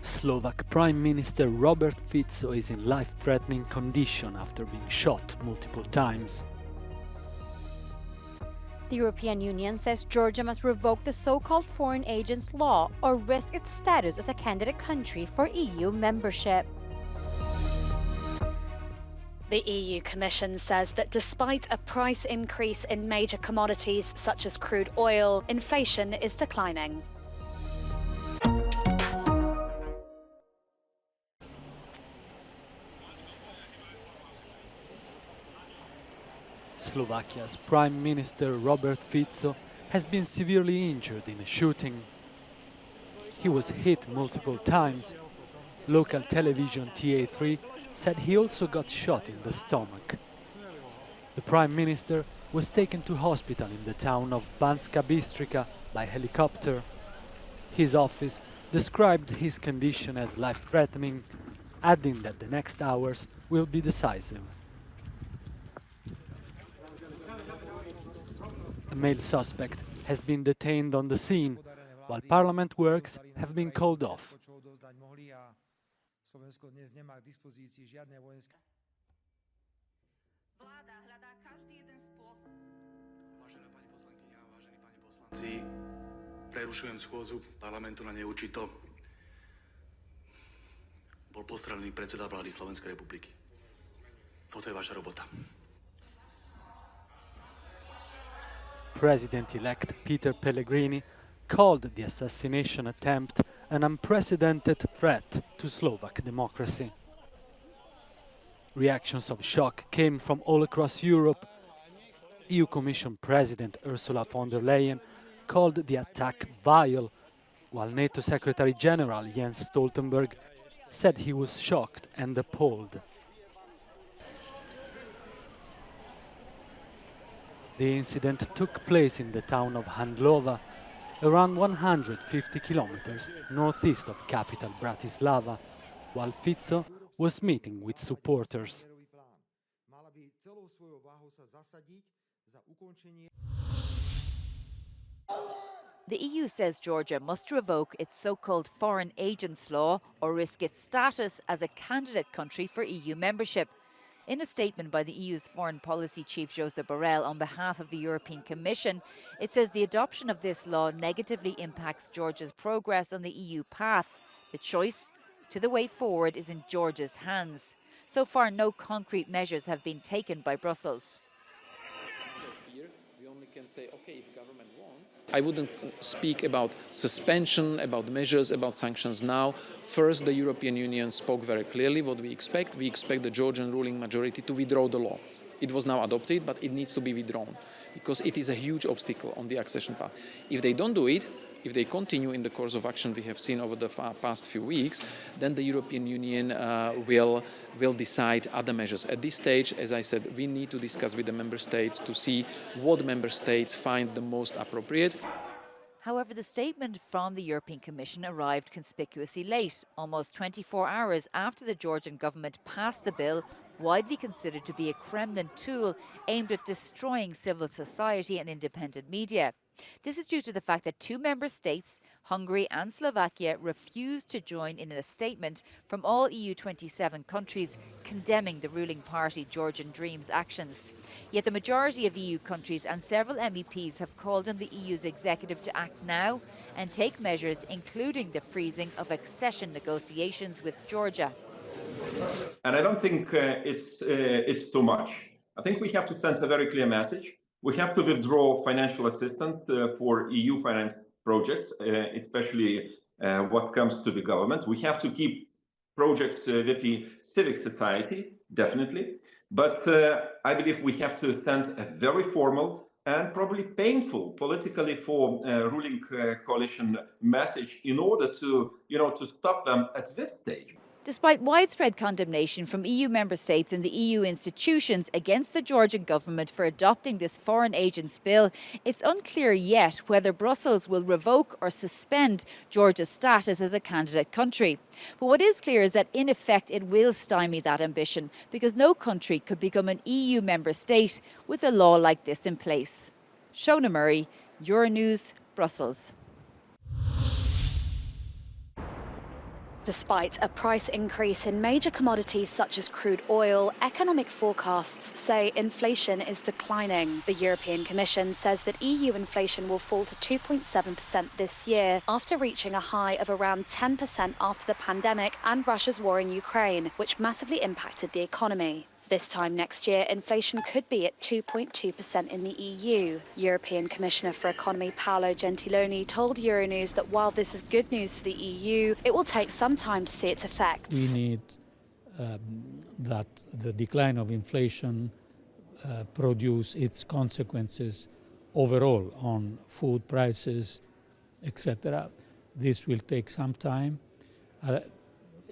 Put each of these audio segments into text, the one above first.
Slovak Prime Minister Robert Fico is in life-threatening condition after being shot multiple times. The European Union says Georgia must revoke the so-called foreign agents law or risk its status as a candidate country for EU membership. The EU Commission says that despite a price increase in major commodities such as crude oil, inflation is declining. Slovakia's Prime Minister Robert Fico has been severely injured in a shooting. He was hit multiple times. Local television TA3 said he also got shot in the stomach. The Prime Minister was taken to hospital in the town of Banska Bystrica by helicopter. His office described his condition as life-threatening, adding that the next hours will be decisive. A male suspect has been detained on the scene, while parliament works have been called off. Prerušujem schôdzu parlamentu na neurčito. Bol postrelený predseda vlády Slovenskej republiky. Toto je vaša robota. President-elect Peter Pellegrini called the assassination attempt an unprecedented threat to Slovak democracy. Reactions of shock came from all across Europe. EU Commission President Ursula von der Leyen called the attack vile, while NATO Secretary General Jens Stoltenberg said he was shocked and appalled. The incident took place in the town of Handlova, around 150 kilometers northeast of capital Bratislava, while Fico was meeting with supporters. The EU says Georgia must revoke its so-called foreign agents law or risk its status as a candidate country for EU membership. In a statement by the EU's Foreign Policy Chief Josep Borrell on behalf of the European Commission, it says the adoption of this law negatively impacts Georgia's progress on the EU path. The choice to the way forward is in Georgia's hands. So far, no concrete measures have been taken by Brussels. I wouldn't speak about suspension, about measures, about sanctions now. First, the European Union spoke very clearly what we expect. We expect the Georgian ruling majority to withdraw the law. It was now adopted, but it needs to be withdrawn because it is a huge obstacle on the accession path. If they don't do it, if they continue in the course of action we have seen over the past few weeks, then the European Union will decide other measures. At this stage, as I said, we need to discuss with the member states to see what member states find the most appropriate. However, the statement from the European Commission arrived conspicuously late, almost 24 hours after the Georgian government passed the bill, widely considered to be a Kremlin tool aimed at destroying civil society and independent media. This is due to the fact that two member states, Hungary and Slovakia, refused to join in a statement from all EU 27 countries condemning the ruling party Georgian Dream's actions. Yet the majority of EU countries and several MEPs have called on the EU's executive to act now and take measures including the freezing of accession negotiations with Georgia. And I don't think it's too much. I think we have to send a very clear message. We have to withdraw financial assistance for EU finance projects, especially what comes to the government. We have to keep projects with the civic society, definitely. But I believe we have to send a very formal and probably painful politically for ruling coalition message in order to stop them at this stage. Despite widespread condemnation from EU member states and the EU institutions against the Georgian government for adopting this foreign agents bill, it's unclear yet whether Brussels will revoke or suspend Georgia's status as a candidate country. But what is clear is that in effect it will stymie that ambition, because no country could become an EU member state with a law like this in place. Shona Murray, Euronews, Brussels. Despite a price increase in major commodities such as crude oil, economic forecasts say inflation is declining. The European Commission says that EU inflation will fall to 2.7% this year, after reaching a high of around 10% after the pandemic and Russia's war in Ukraine, which massively impacted the economy. This time next year, inflation could be at 2.2% in the EU. European Commissioner for Economy Paolo Gentiloni told Euronews that while this is good news for the EU, it will take some time to see its effects. We need that the decline of inflation produce its consequences overall on food prices, etc. This will take some time.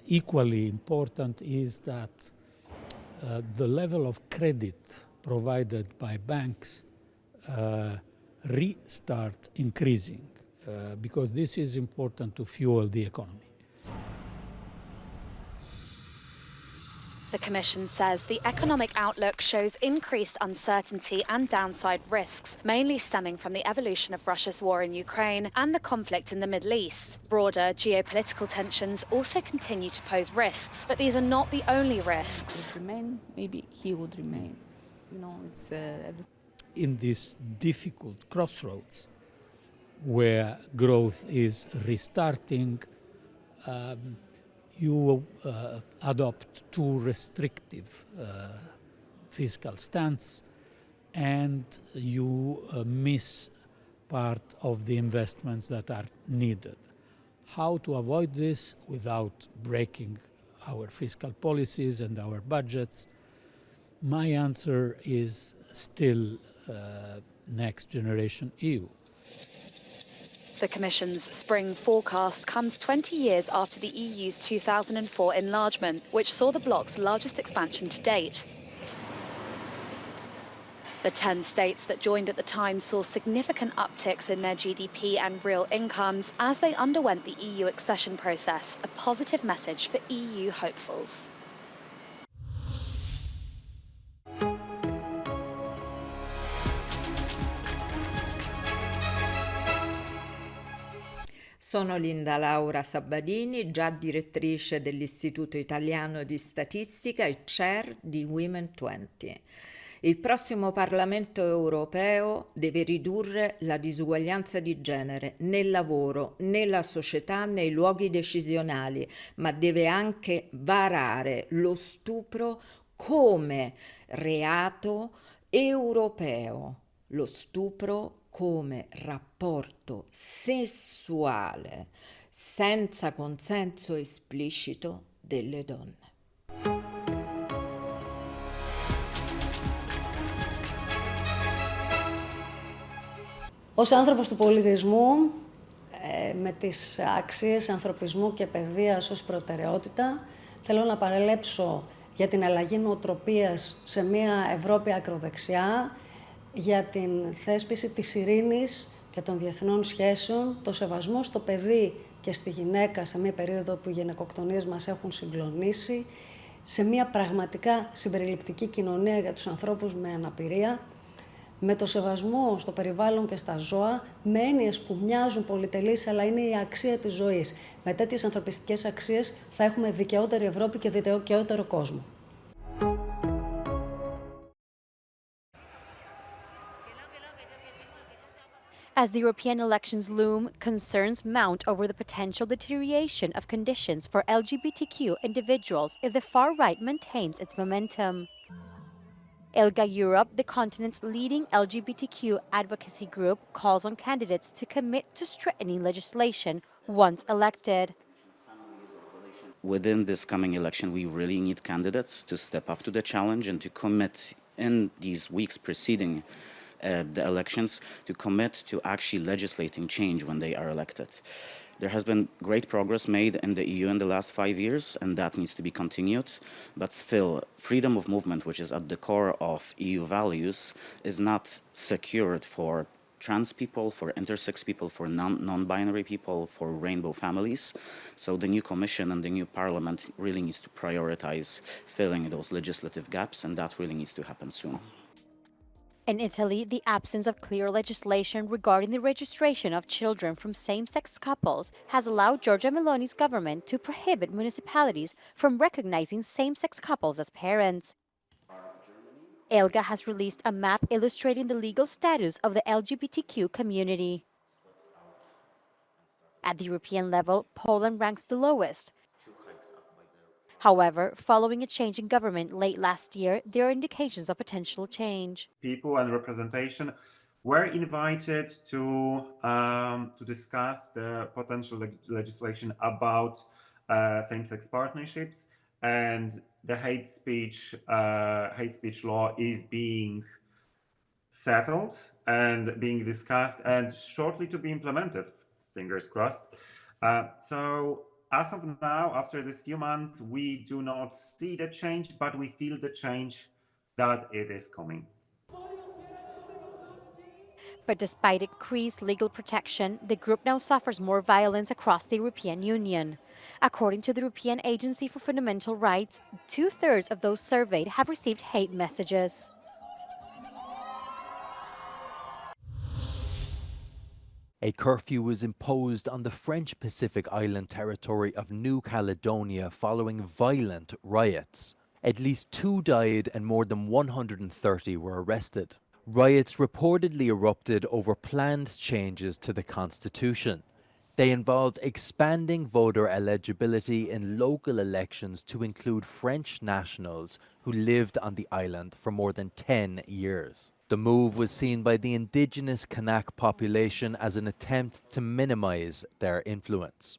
Equally important is that the level of credit provided by banks restart increasing because this is important to fuel the economy. The Commission says the economic outlook shows increased uncertainty and downside risks, mainly stemming from the evolution of Russia's war in Ukraine and the conflict in the Middle East. Broader geopolitical tensions also continue to pose risks, but these are not the only risks. Remain, maybe he would remain. You know, it's in this difficult crossroads where growth is restarting, you adopt too restrictive fiscal stance and you miss part of the investments that are needed. How to avoid this without breaking our fiscal policies and our budgets? My answer is still Next Generation EU. The Commission's spring forecast comes 20 years after the EU's 2004 enlargement, which saw the bloc's largest expansion to date. The 10 states that joined at the time saw significant upticks in their GDP and real incomes as they underwent the EU accession process, a positive message for EU hopefuls. Sono Linda Laura Sabadini, già direttrice dell'Istituto Italiano di Statistica e chair di Women 20. Il prossimo Parlamento europeo deve ridurre la disuguaglianza di genere nel lavoro, nella società, nei luoghi decisionali, ma deve anche varare lo stupro come reato europeo. Lo stupro come rapporto sessuale senza consenso esplicito delle donne. Ως άνθρωπος του πολιτισμού, με τις αξίες ανθρωπισμού και παιδείας ως προτεραιότητα, θέλω να παρελέψω για την αλλαγή νοοτροπίας σε μια Ευρώπη ακροδεξιά, για την θέσπιση της ειρήνης και των διεθνών σχέσεων, το σεβασμό στο παιδί και στη γυναίκα σε μια περίοδο που οι γυναικοκτονίες μας έχουν συγκλονίσει, σε μια πραγματικά συμπεριληπτική κοινωνία για τους ανθρώπους με αναπηρία, με το σεβασμό στο περιβάλλον και στα ζώα, με έννοιες που μοιάζουν πολυτελείς, αλλά είναι η αξία της ζωής. Με τέτοιες ανθρωπιστικές αξίες θα έχουμε δικαιότερη Ευρώπη και δικαιότερο κόσμο. As the European elections loom, concerns mount over the potential deterioration of conditions for LGBTQ individuals if the far right maintains its momentum. ILGA Europe, the continent's leading LGBTQ advocacy group, calls on candidates to commit to strengthening legislation once elected. Within this coming election, we really need candidates to step up to the challenge and to commit in these weeks preceding the elections to commit to actually legislating change when they are elected. There has been great progress made in the EU in the last 5 years, and that needs to be continued. But still, freedom of movement, which is at the core of EU values, is not secured for trans people, for intersex people, for non-binary people, for rainbow families. So the new Commission and the new Parliament really needs to prioritize filling those legislative gaps, and that really needs to happen soon. In Italy, the absence of clear legislation regarding the registration of children from same-sex couples has allowed Giorgia Meloni's government to prohibit municipalities from recognizing same-sex couples as parents. ELGA has released a map illustrating the legal status of the LGBTQ community. At the European level, Poland ranks the lowest. However, following a change in government late last year, there are indications of potential change. People and representation were invited to discuss the potential legislation about same-sex partnerships, and the hate speech law is being settled and being discussed and shortly to be implemented. Fingers crossed. So as of now, after this few months, we do not see the change, but we feel the change that it is coming. But despite increased legal protection, the group now suffers more violence across the European Union. According to the European Agency for Fundamental Rights, 2/3 of those surveyed have received hate messages. A curfew was imposed on the French Pacific Island territory of New Caledonia following violent riots. At least 2 died and more than 130 were arrested. Riots reportedly erupted over planned changes to the constitution. They involved expanding voter eligibility in local elections to include French nationals who lived on the island for more than 10 years. The move was seen by the indigenous Kanak population as an attempt to minimize their influence.